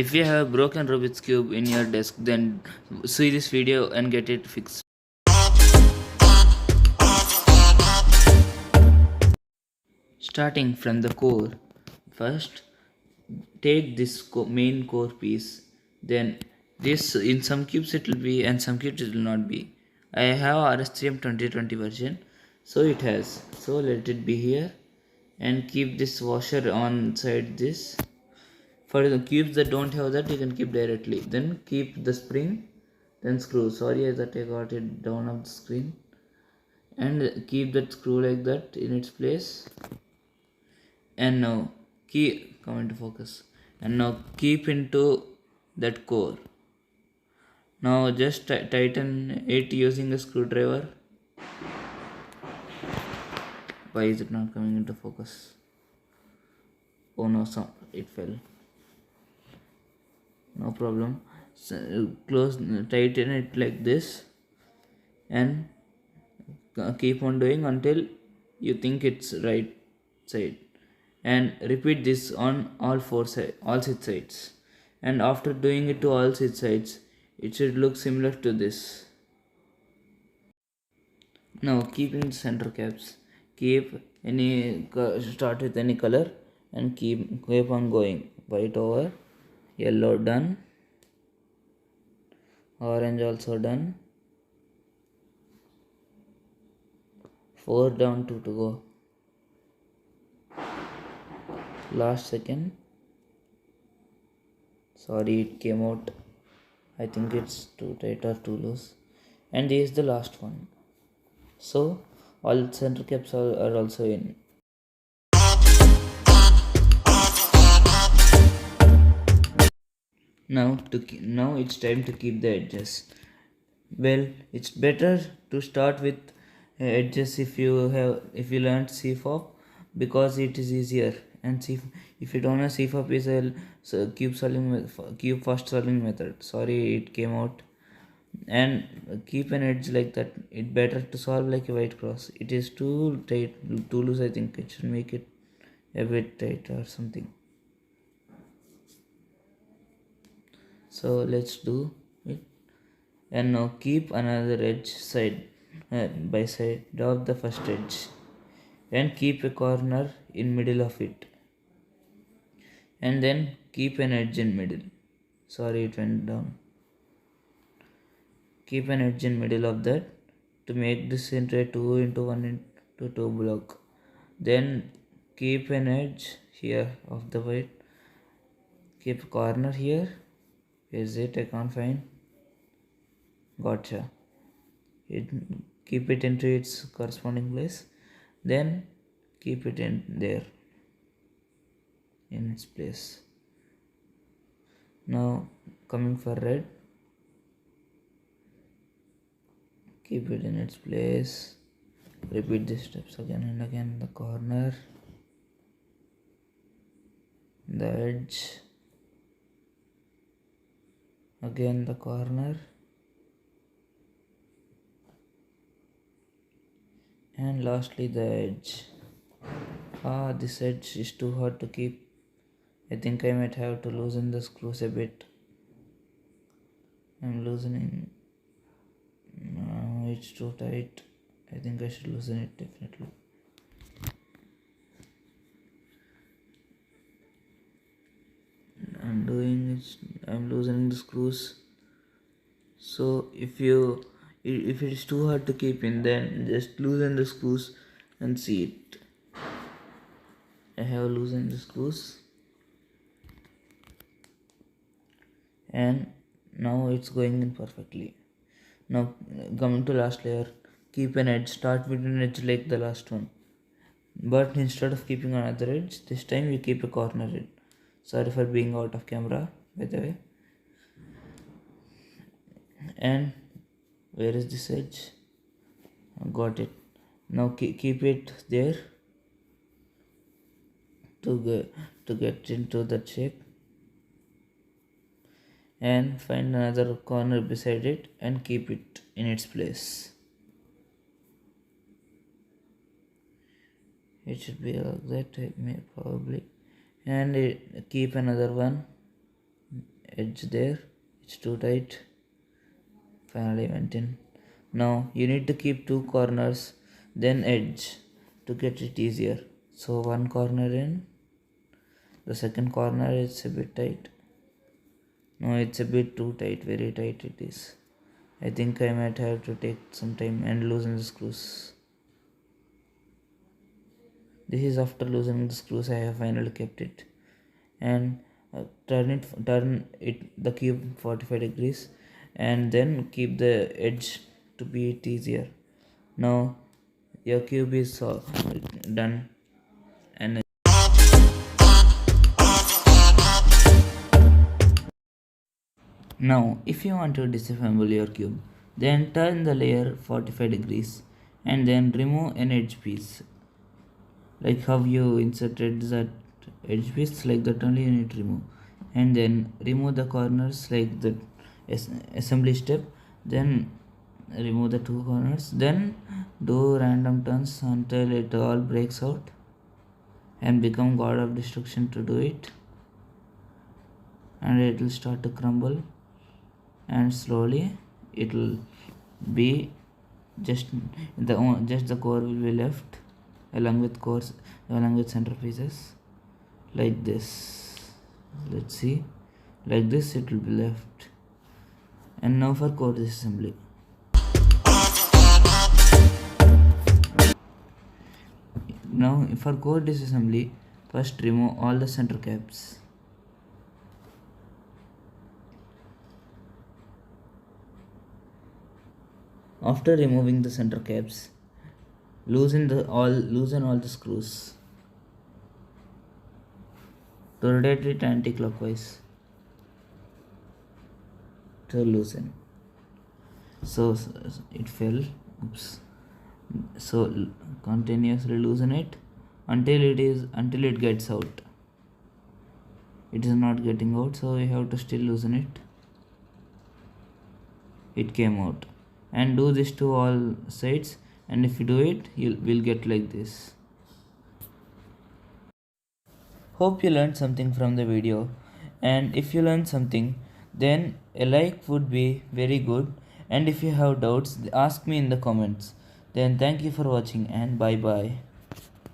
If you have a broken Rubik's Cube in your desk, then see this video and get it fixed. Starting from the core, first take this main core piece, then this in some cubes it will be and some cubes it will not be. I have RSTM 2020 version, so it has, so let it be here and keep this washer on side this. For the cubes that don't have that, you can keep directly, then keep the spring, then screw. Sorry that I got it down off the screen, and keep that screw like that in its place. And now keep come into focus, and now keep into that core. Now just tighten it using a screwdriver. Why is it not coming into focus? Oh no, it fell. No problem. So, close, tighten it like this and keep on doing until you think it's right side, and repeat this on all 6 sides, and after doing it to all 6 sides it should look similar to this. Now keeping center caps, keep start with any color and keep on going. White over, yellow done, orange also done, 4 down, 2 to go. Last second, sorry it came out, I think it's too tight or too loose, and this is the last one. So all center caps are also in. Now it's time to keep the edges. Well, it's better to start with edges if you learned CFOP, because it is easier. And if you don't know, CFOP is a cube fast solving method. Sorry it came out. And keep an edge like that. It better to solve like a white cross. It is too tight, too loose. I think it should make it a bit tight or something. So let's do it. And now keep another edge side by side of the first edge, and keep a corner in middle of it, and then keep an edge in middle. Sorry it went down. Keep an edge in middle of that to make this into a 2 into 1 into 2 block. Then keep an edge here of the white, keep a corner here. Is it? I can't find. Gotcha. Keep it into its corresponding place, then keep it in there in its place. Now coming for red, keep it in its place, repeat these steps again and again. The corner, the edge, again the corner, and lastly the edge. This edge is too hard to keep. I think I might have to loosen the screws a bit. I'm loosening. No, it's too tight. I think I should loosen it definitely. I'm loosening the screws. So if it is too hard to keep in, then just loosen the screws and see it. I have loosened the screws, and now it's going in perfectly. Now coming to last layer, keep an edge, start with an edge like the last one, but instead of keeping another edge, this time you keep a corner edge. Sorry for being out of camera, by the way. And where is this edge? Got it. Now keep it there to get into that shape, and find another corner beside it and keep it in its place. It should be like that, probably. And keep another one edge there, it's too tight. Finally went in. Now you need to keep two corners, then edge to get it easier. So one corner in, the second corner it's a bit tight. No, it's a bit too tight, very tight it is. I think I might have to take some time and loosen the screws. This is after loosening the screws I have finally kept it. And turn it the cube 45 degrees and then keep the edge to be it easier. Now your cube is done. And now if you want to disassemble your cube, then turn the layer 45 degrees and then remove an edge piece. Like how you inserted that edge piece, like that only you need to remove. And then remove the corners like the assembly step, then remove the two corners, then do random turns until it all breaks out and become god of destruction to do it, and it will start to crumble and slowly it will be just the core will be left along with center pieces like this. Let's see, like this it will be left. And now for core disassembly. Now for core disassembly, first remove all the center caps. After removing the center caps, loosen all the screws to rotate it anti-clockwise to loosen. So it fell. Oops. So continuously loosen it until it gets out. It is not getting out, so we have to still loosen it. It came out. And do this to all sides, and if you do it, you will get like this. Hope you learned something from the video, and if you learned something, then a like would be very good, and if you have doubts, ask me in the comments. Then thank you for watching and bye bye.